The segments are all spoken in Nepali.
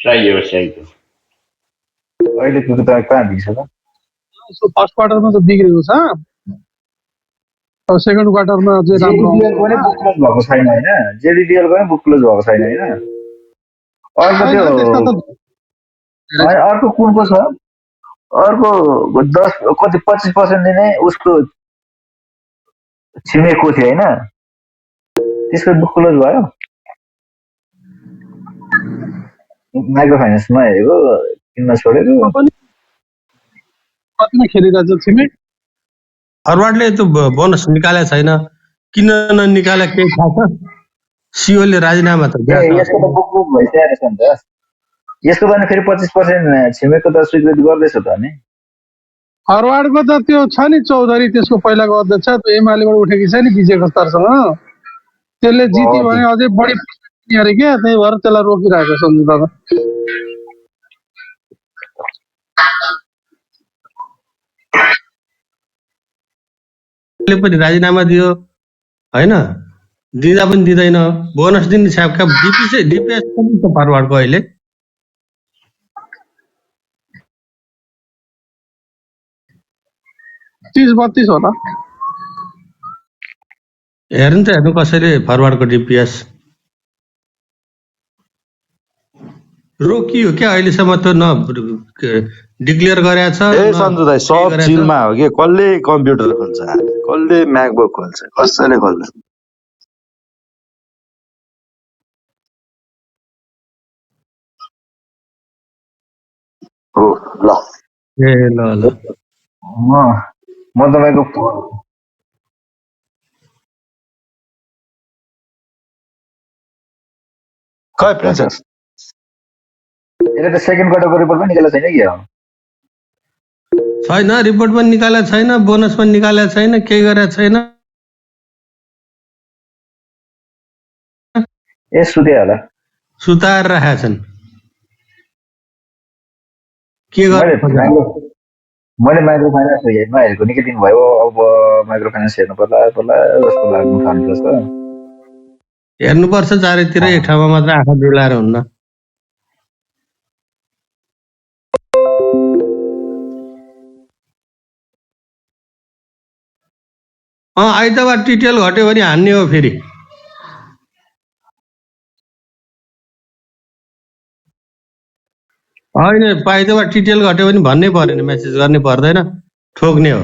चाहियो चाहियो अहिले त्यो त कहाँ दिन्छ त फर्स्ट क्वार्टरमा त बिग्रेको छ अब सेकेन्ड क्वार्टरमा चाहिँ राम्रो जेडिडिएल पनि बुक क्लोज भएको छैन होइन जेडिडिएल पनि बुक क्लोज भएको छैन होइन अर्को त्यो त्यस्ता त होइन अर्को कुनको छ अर्को 10 कति 25% दिने उसको छिमेकको थियो होइन त्यसको बुक क्लोज भयो माइक्रो फाइनेन्समा हेरेको किन्न छोडेको कतिमा खेलिरहेछ छिमेक फरवर्डले त्यो बोनस निकालेको छैन किन ननिकाले केही थाहा छ सिओले राजीनामा त यसको त बुक बुक भइसकेको रहेछ नि त यसको पनि फेरि 25% छिमेकको त स्वीकृत गर्दैछ त अनि फरवर्डको त त्यो छ नि चौधरी त्यसको पहिलाको अध्यक्ष त्यो एमालेबाट उठेकी छ नि विजय खस्तारसँग त्यसले जित्यो भने अझै बढी अरे क्या त्यही भएर त्यसलाई रोकिरहेको सम्झौता त पनि राजीनामा दियो हैन दिँदा पनि दिँदैन बोनस दिने छ्यापका डिपिएस पनि छ फरवर्डको अहिले 30-32 होला हेर्नु त हेर्नु कसैले फरवर्डको डिपिएस रोकियो क्या अहिलेसम्म त न डिक्लेयर गरेको छ ए सन्जु दाइ सब चिलमा हो कि कसले कम्प्युटर खोल्छ कसले म्याकबुक खोल्छ कसैले खोल्दैन हो ल ए ल ल म तपाईँको खै प्रिन्सेस यसले त सेकेन्ड क्वार्टरको रिपोर्ट पनि निकालेको छैन कि छैन रिपोर्ट पनि निकालेको छैन बोनस पनि निकालेको छैन केही गरेको छैन ए सुते होला सुताएर राखेका छन् के मैले माइक्रो फाइनेन्स नहेरेको निकै दिन भयो अब माइक्रो फाइनेन्स हेर्नु पर्ला जस्तो लाग्नु थाल्छ हेर्नुपर्छ चारैतिर एक ठाउँमा मात्र आँखा डुलाएर हुन्न आइतबार टिटेल घट्यो भने हान्ने हो फेरि होइन आइतबार टिटेल घट्यो भने भन्नै परेन मेसेज गर्नै पर्दैन ठोक्ने हो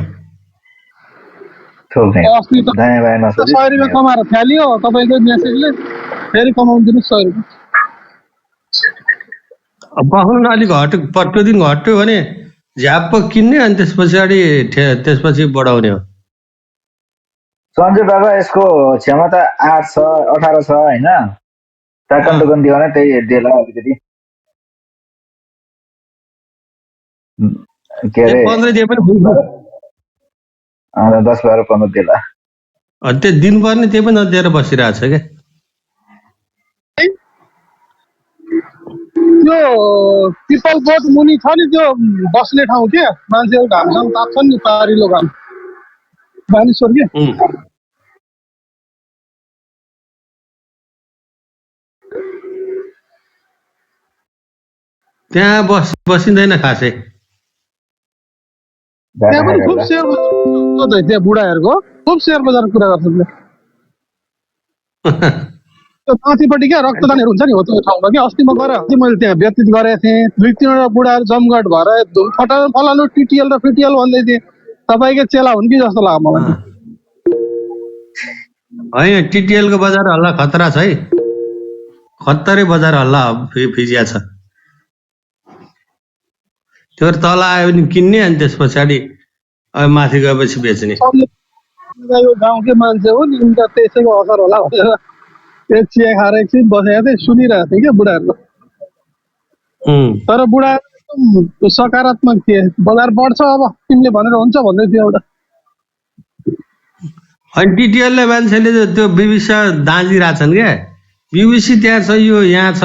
अस्ति त 100 रुपियाँ कमाएर थाल्यो तपाईँको मेसेजले फेरि कमाउनु 100 रुपियाँ पाउनु अलिक त्यो दिन घट्यो भने झ्याप्प किन्ने अनि त्यसपछि बढाउने हो सन्जु बाबा यसको क्षमता 8 छ 18 छ होइन टाकन टुकन दियो भने त्यही देला अलिकति के अरे 15 दिए पनि 10 12 15 देला त्यो दिनुपर्ने त्यही पनि नदिएर बसिरहेछ क्या त्यो पिपल बोट मुनि छ नि त्यो बस्ने ठाउँ के मान्छेहरू घामसँग ताप्छन् नि पारिलो घाम बानेश्वर के त्यहाँ बसिँदैन खासै त्यहाँ पनि खुब सेयर बजार त्यहाँ बुढाहरूको खुब सेयर बजार कुरा गर्छन् त्यो माथिपट्टि क्या रक्तदानहरू हुन्छ नि हो त्यो ठाउँमा कि अस्ति म गएर मैले त्यहाँ व्यतीत गरेको थिएँ 2-3 बुढाहरू जमघट भएर फलानु टिटिएल र पिटिएल भन्दै थिएँ तपाईँकै चेला हुन् कि जस्तो लाग्यो मलाई होइन टिटिएल को बजार हल्ला खतरा छ है खतरै बजार हल्ला फिजिया छ त्यो तल आयो भने किन्ने अनि त्यस पछाडि माथि गएपछि बेच्ने यो गाउँकै मान्छे हो नि उनका त्यसैको असर होला भनेर त्यो चिया खाएर एकछिन बसेको थिएँ सुनिरहेको थिएँ क्या बुढाहरूको तर बुढा एकदम सकारात्मक थिए बजार बढ्छ अब तिमीले भनेर हुन्छ भन्दै थियो एउटा अनि टिटिएलले मान्छेले त्यो बिबिसी दाँजिरहेछन् क्या बिबिसी त्यहाँ छ यो यहाँ छ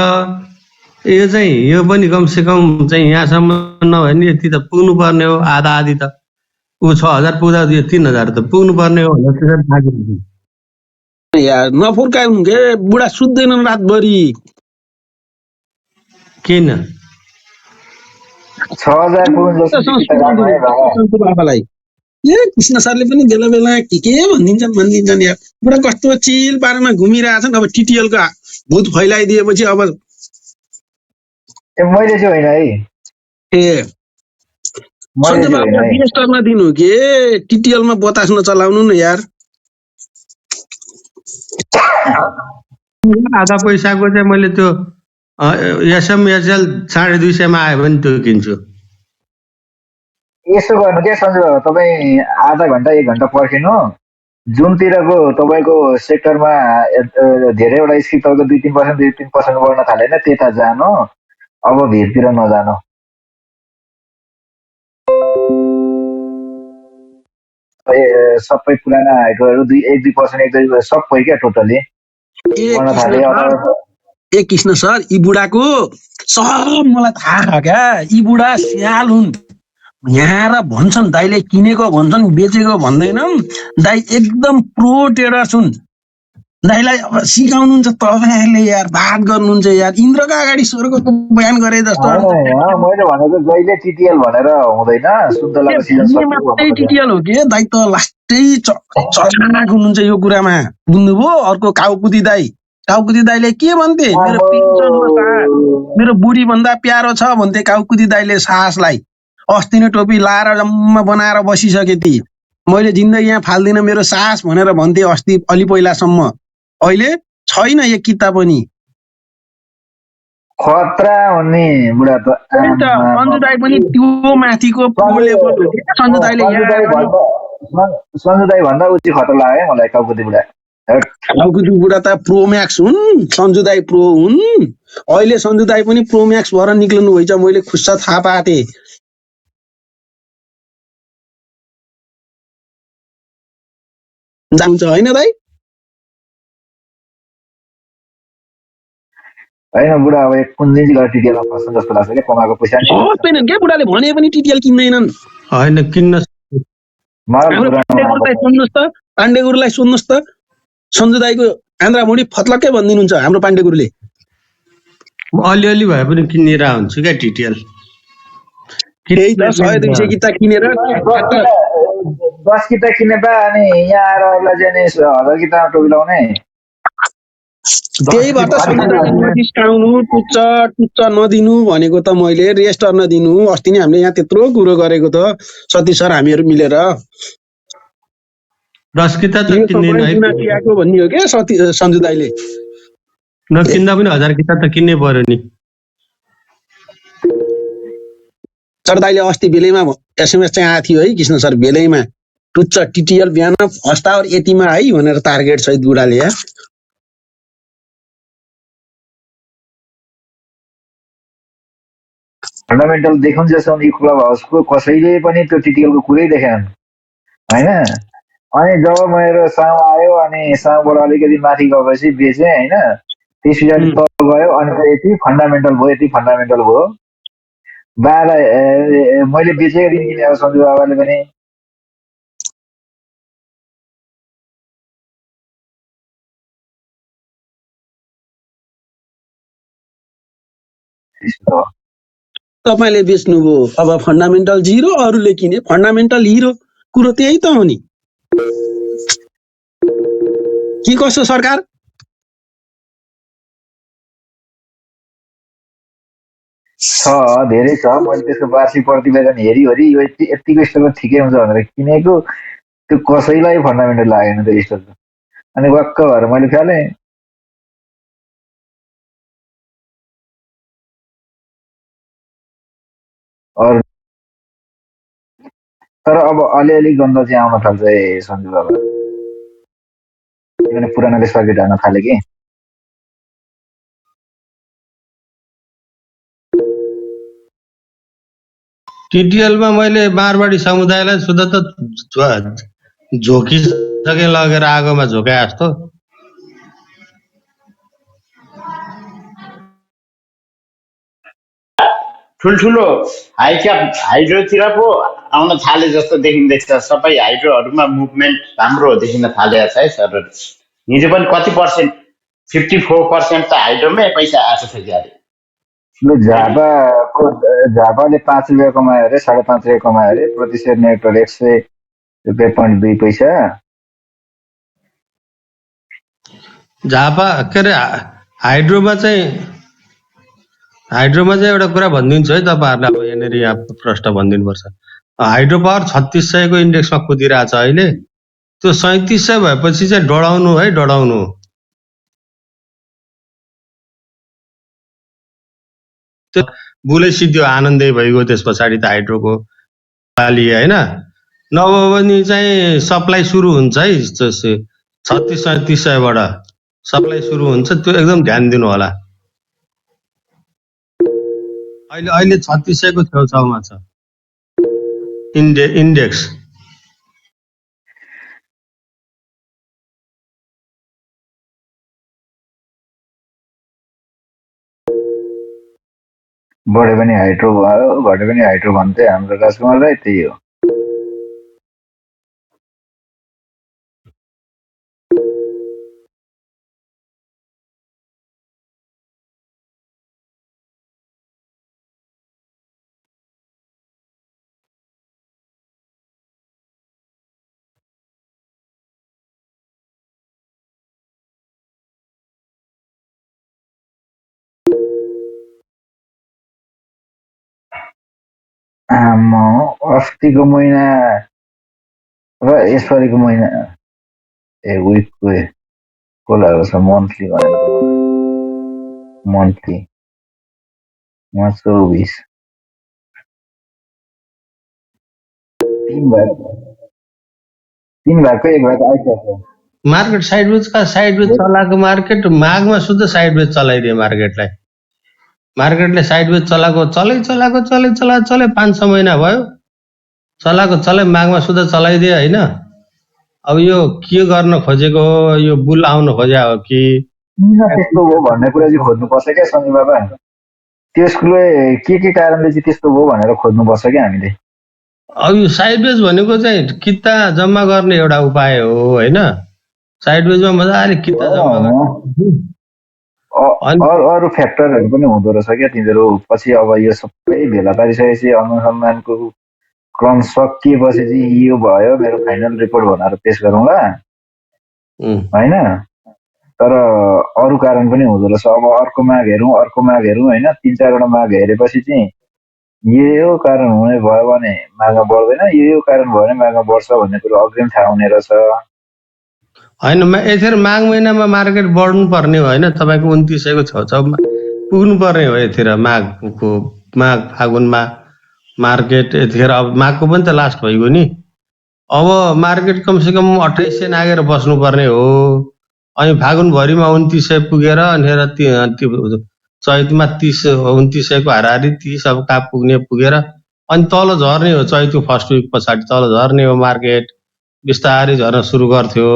यो चाहिँ यो पनि कमसे कम चाहिँ यहाँसम्म नभए नि यति त पुग्नु पर्ने हो आधा आधी त ऊ 6000 पुग्दा यो 3000 त पुग्नु पर्ने हो यार नफुर्काउनु के बुढा सुत्दैनन् रातभरि किन 6,000 पुग्नु जस्तो टिकट राख्नु है बाबा। बाबालाई ए कृष्ण सरले पनि बेला बेला के भनिदिन्छन् यार। बुढा कस्तो चिल पारेमा घुमिरहेछन्। अब टिटिएलको भूत फैलाइदिएपछि अब मैले चाहिँ होइन है, ए मैले सन्जय चाहिँ होइन बाबुलाई है। डिएस्टरमा दिनु के टिटिएलमा बतास नचलाउनु न यार। आधा पैसाको चाहिँ मैले त्यो एसएमएसएल 250 मा आयो भने त्यो किन्छु। यसो गर्नु क्या सन्जु बाबा, तपाईँ आधा घन्टा 1 घन्टा पर्खिनु, जुनतिरको तपाईँको सेक्टरमा धेरैवटा स्क्रिप्ट तपाईँको 2-3% 2-3% बढ्न थालेन त्यता जानु, अब भिडतिर नजानु। सबै पुराना हाइड्रोहरू 1-2% 1-2% सबै क्या टोटली बढ्न थाले। ए कृष्ण सर यी बुढाको सब मलाई थाहा छ क्या। यी बुढा स्याल हुन्। यहाँ र भन्छन् दाइले किनेको भन्छन् बेचेको भन्दैनन्। दाइ एकदम प्रो ट्रेडर्स हुन्। दाइलाई अब सिकाउनुहुन्छ तपाईँहरूले यार, बात गर्नुहुन्छ यार। इन्द्रका अगाडि स्वर्गको बयान गरे जस्तो। मैले भनेको जहिले टिटिएल भनेर हुँदैन, सुन्तलाको सिजन मात्रै टिटिएल हो कि दाइ त लास्टै चलाक हुनुहुन्छ यो कुरामा, बुझ्नुभयो। अर्को काउकुदी दाइ, काउकुदी दाइले के भन्थे, मेरो पेन्सनमा सास, मेरो बुढी भन्दा प्यारो छ भन्थे काउकुदी दाइले सासलाई। अस्ति नै टोपी लाएर जम्मा बनाएर बसिसके ती। मैले जिन्दगी यहाँ फाल्दिनँ मेरो सास भनेर भन्थे अस्ति अलि पहिलासम्म। अहिले छैन एक किता पनि। खतरा हुने बुढा त। सन्जु दाइ पनि त्यो माथिको प्रो लेभल हो। सन्जु दाइले सन्जु दाइ भन्दा उची खतरा लाग्यो मलाई काउकुदी बुढा। काउकुदी बुढा त प्रो म्याक्स हुन्, सन्जु दाइ प्रो हुन्। अहिले सन्जु दाइ पनि प्रो म्याक्स भएर निक्लनु भएछ, मैले खुस्सा थाहा पाएँ। जान्छ होइन दाइ? होइन बुढा, अब कुन दिन चाहिँ टिटिएलमा फस्छ जस्तो लाग्छ क्या, कमाएको पैसा छैनन् क्या बुढाले भने पनि टिटिएल किन्दैनन्। होइन किन्न सुन्नुहोस् त, पाण्डे गुरुलाई सुन्नुहोस् त। सन्जु दाइको आन्द्रा मुढी फत्लक्कै भनिदिनुहुन्छ हाम्रो पाण्डे गुरुले। अलिअलि भए पनि किनेर हुन्छु क्या टिटिएल। त्यही त 100-200 किता किनेर 10 किता किने बा अनि यहाँ आएर अरूलाई चाहिँ 1000 कितामा टोपी लाउने। त्यही भएर सन्जु दाइले नडिस्काउनु, टुच्च नदिनु भनेको त मैले। रेस्ट नदिनु। अस्ति नै हामीले यहाँ त्यत्रो कुरो गरेको त सतीश सर हामीहरू मिलेर। 10 किता त किन्दैन है भन्ने हो क्या सन्जु दाइले। नकिन्दा पनि 1000 किता त किन्नै पर्यो नि। सर दाइले अस्ति बेलैमा एसएमएस चाहिँ आएको थियो है कृष्ण सर, बेलैमा टुच्च टिटिएल बिहान फर्स्ट आवर यतिमा है भनेर टार्गेट छ बुढाले। यार फन्डामेन्टल देखुन् जसम्म यो क्लब हाउसको कसैले पनि त्यो टिटिएलको कुरै देखेनन् होइन। अनि जब मेरो सामु आयो अनि सामुबाट अलिकति माथि गएपछि बेचेँ होइन, त्यस पछाडि तल गयो अनि यति फन्डामेन्टल भयो, यति फन्डामेन्टल भयो। बालाई मैले बेचेको दिन किने अब सन्जु बाबाले पनि तपाईँले बेच्नुभयो। अब फन्डामेन्टल जिरो, अरूले किने फन्डामेन्टल हिरो। कुरो त्यही त हो नि। के कसो सरकार? छ, धेरै छ। मैले त्यसको वार्षिक प्रतिवेदन हेरिवरि यो यतिको स्टकमा ठिकै हुन्छ भनेर किनेको, त्यो कसैलाई फन्डामेन्टल लागेन त्यो स्टकको। अनि वाक्क भएर मैले फालेँ। तर अब अलिअलि गन्ध चाहिँ आउन थाल्छ है सन्जु बाबा, किनभने पुरानोले सर्किट हाल्न थाले कि। टिटिएलमा मैले मारवाडी समुदायलाई सुधा त झोकिसके लगेर आगोमा झोकाए जस्तो। ठुल्ठुलो हाइक्याप हाइड्रोतिर पो आउन थाले जस्तो देखिँदैछ। सबै हाइड्रोहरूमा मुभमेन्ट राम्रो देखिन थालेको छ है सर। हिजो पनि कति पर्सेन्ट 54% त हाइड्रोमै पैसा आएको छ क्या। लु झापाले 5 रुपियाँ कमायो अरे 5.5 रुपियाँ कमायो अरे प्रति सेयर नेटवर्क 100.2 पैसा झापा के अरे हाइड्रोमा चाहिँ एउटा कुरा भनिदिन्छु है तपाईँहरूलाई। अब यहाँनिर यहाँ प्रश्न भनिदिनुपर्छ। हाइड्रो पावर 3600 को इन्डेक्समा कुदिरहेछ अहिले। त्यो 3700 भएपछि चाहिँ डढाउनु है, डढाउनु। त्यो बुलै सिद्धि आनन्दै भइगयो त्यस पछाडि त हाइड्रोको पाली होइन। नभए पनि चाहिँ सप्लाई सुरु हुन्छ है 3600-3700 बाट सप्लाई सुरु हुन्छ। त्यो एकदम ध्यान दिनु होला। अहिले 3600 को छेउछाउमा छ इन्डेक्स। बढे पनि हाइड्रो भयो घटे पनि हाइड्रो भन्थे हाम्रो राजकुमार राई, त्यही हो। अस्तिको महिना र यसपालिको महिना विकको को लागेको छ मन्थली भनेको मन्थली 24 तीन भागको एक भाग आइसक्यो। मार्केट साइडवेज चलाएको मार्केट माघमा शुद्ध साइडवेज चलाइदिए मार्केटले साइडवेज चलाएको चलै 5-6 महिना भयो चलाएको माघमा शुद्ध चलाइदिए होइन। अब यो के गर्न खोजेको हो, यो बुल आउन खोज्या हो कि किन त्यस्तो हो भन्ने कुरा चाहिँ खोज्नुपर्छ क्या सनी बाबा। त्यसले के कारणले चाहिँ त्यस्तो हो भनेर खोज्नुपर्छ क्या हामीले। अब यो साइडवेज भनेको चाहिँ किता जम्मा गर्ने एउटा उपाय हो होइन। साइडवेजमा मजाले किता जम्मा गर्ने अरू फ्याक्टरहरू पनि हुँदो रहेछ क्या तिनीहरू। पछि अब यो सबै भेला पारिसकेपछि अनुसन्धानको क्रम सकिएपछि चाहिँ यो भयो मेरो फाइनल रिपोर्ट भनेर पेश गरौँला होइन। तर अरू कारण पनि हुँदो रहेछ। अब अर्को माग हेरौँ होइन। 3-4 माग हेरेपछि चाहिँ यो कारण हुने भयो भने मागमा बढ्दैन, यो कारण भयो भने मागमा बढ्छ भन्ने कुरो अग्रिम थाहा हुने रहेछ होइन। यतिखेर माघ महिनामा मार्केट बढ्नु पर्ने हो होइन। तपाईँको 2900 को छेउछाउमा पुग्नु पर्ने हो यतिखेर। माघ फागुनमा मार्केट यतिखेर अब माघको पनि त लास्ट भइगयो नि। अब मार्केट कमसेकम 2800 नागेर बस्नुपर्ने हो। अनि फागुनभरिमा 2900 पुगेर अनि चैतमा 2900 को हाराहारी 30 अब कहाँ पुगेर अनि तल झर्ने हो। चैतको फर्स्ट विक पछाडि तल झर्ने हो मार्केट। बिस्तारै झर्न सुरु गर्थ्यो।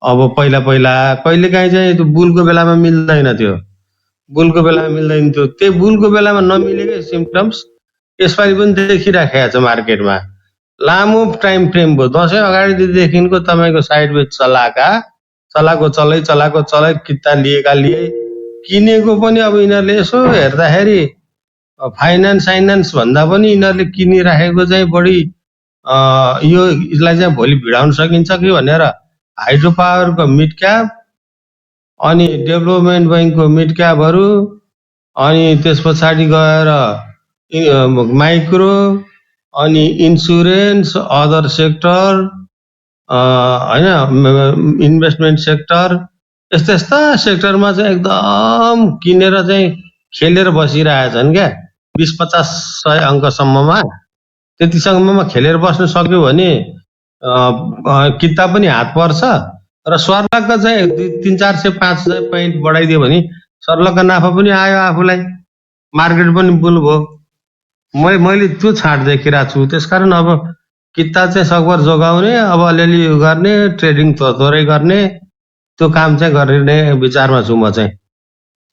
अब पहिला कहिलेकाहीँ चाहिँ त्यो बुलको बेलामा मिल्दैन थियो। त्यही बुलको बेलामा नमिलेकै सिम्पटम्स यसपालि पनि देखिराखेको छ मार्केटमा। लामो टाइम फ्रेम भयो। दसैँ अगाडिदेखिको तपाईँको साइडवेज चलाएको चलै किता लिए किनेको पनि अब यिनीहरूले यसो हेर्दाखेरि फाइनान्स भन्दा पनि यिनीहरूले किनिराखेको चाहिँ बढी यसलाई चाहिँ भोलि भिडाउन सकिन्छ कि भनेर हाइड्रो पावरको मिड क्याप अनि डेभलपमेन्ट बैङ्कको मिड क्यापहरू अनि त्यस पछाडि गएर माइक्रो अनि इन्सुरेन्स अदर सेक्टर होइन इन्भेस्टमेन्ट सेक्टर यस्ता सेक्टरमा चाहिँ एकदम किनेर चाहिँ खेलेर बसिरहेछन् क्या। 20-50-100 अङ्कसम्ममा त्यतिसम्ममा खेलेर बस्न सक्यो भने किता पनि हात पर्छ र सर्लक्क चाहिँ 300-400-500 पोइन्ट बढाइदियो भने सर्लक्क नाफा पनि आयो आफूलाई, मार्केट पनि बुल भयो। मैले त्यो छाट देखिरहेको छु। त्यसकारण अब किता चाहिँ सकभर जोगाउने, अब अलिअलि गर्ने, ट्रेडिङ थोरै गर्ने, त्यो काम चाहिँ गर्ने विचारमा छु म चाहिँ।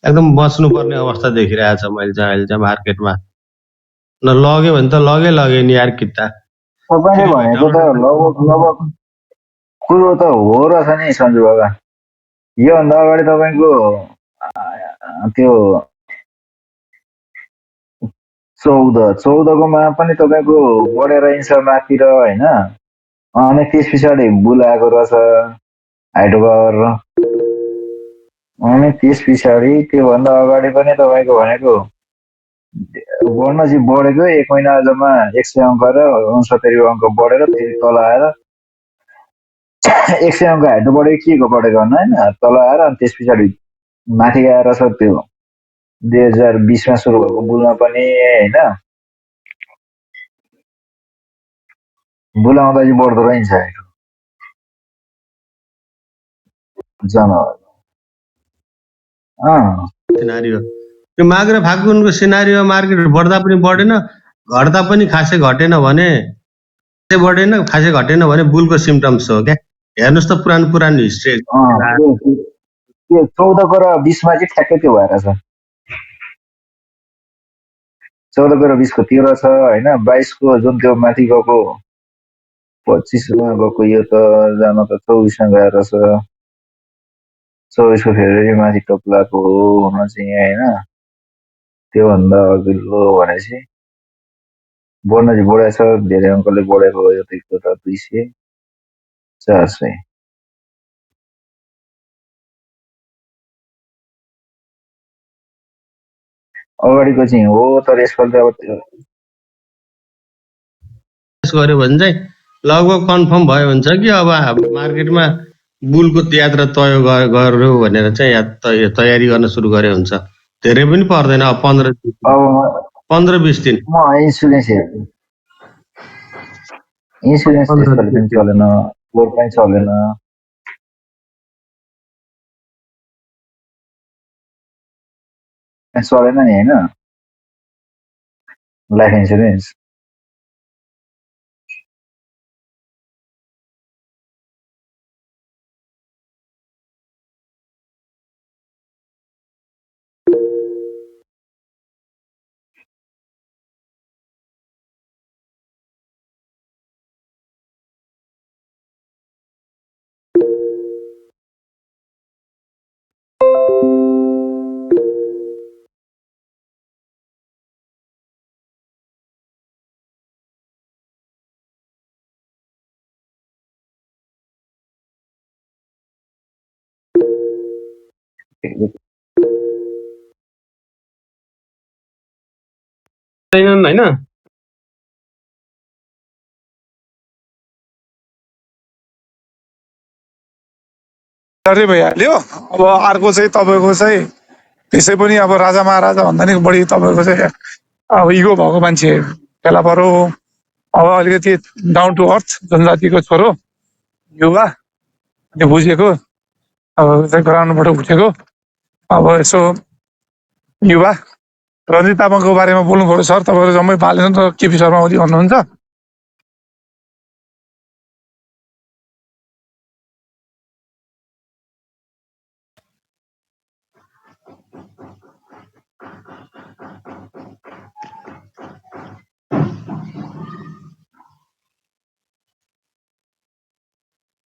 एकदम बच्नुपर्ने अवस्था देखिरहेको छ मैले चाहिँ अहिले चाहिँ मार्केटमा। न लग्यो भने त लगे नि यार किता। तपाईँले भनेको त लगभग कुरो त हो रहेछ नि सञ्जु बाबा। योभन्दा अगाडि तपाईँको त्यो 14 मा पनि तपाईँको बढेर हिँड्छ माथितिर होइन अनि त्यस पछाडि बुल आएको रहेछ हाइड्रो पावर अनि त्यस पछाडि त्योभन्दा अगाडि पनि तपाईँको भनेको बढ्न चाहिँ बढेको 1 महिना जम्मा 100 अङ्क र 69 अङ्क बढेर फेरि तल आएर 100 अङ्क हाइड्रो बढेको के को बढेको भन्नु होइन तल आएर अनि त्यस पछाडि माथि आएर छ त्यो 2020 मा सुरु भएको बुलमा पनि होइन बुल आउँदा चाहिँ बढ्दो रहन्छ हाइड्रो जनावर सिनारियो त्यो माग र फागुनको सिनारियो मार्केट बढ्दा पनि बढेन घट्दा पनि खासै घटेन भने खासै घटेन भने बुलको सिम्टम्स हो क्या हेर्नुहोस् त पुरानो हिस्ट्री त्यो 14 को र 20 मा चाहिँ ठ्याक्कै त्यो भएर छ 14 को र 20 को त्यो रहेछ होइन 22 को जुन त्यो माथि गएको 25 मा गएको यो त जान त 24 मा गएर छ 24 को फेरि माथि टोप्लाको हो हुन चाहिँ होइन त्योभन्दा अघिल्लो भनेपछि बढ्न चाहिँ बढेछ धेरै अङ्कले बढेको हो यो त 200 400 अगाडिको चाहिँ हो तर यसपालि त अब गर्यो भने चाहिँ लगभग कन्फर्म भयो हुन्छ कि अब मार्केटमा बुलको यात्रा तय गर्यो भनेर चाहिँ तयारी गर्न सुरु गरे हुन्छ धेरै पनि पर्दैन अब 15-20 दिन म इन्सुरेन्स हेर्छु इन्सुरेन्स त्यसपालि पनि चलेन कोर पनि चलेन चलेन नि होइन लाइफ इन्सुरेन्स होइन भइहाल्यो अब अर्को चाहिँ तपाईँको चाहिँ त्यसै पनि अब राजा महाराजा भन्दा नि बढी तपाईँको चाहिँ अब इगो भएको मान्छे फेला परो अब अलिकति डाउन टु अर्थ जनजातिको छोरो युवा त्यो बुझेको अब चाहिँ गराउनुबाट उठेको अब यसो युवा रञ्जित तामाङको बारेमा बोल्नु पर्यो सर तपाईँहरू जम्मै बालेन र केपी शर्मा ओली भन्नुहुन्छ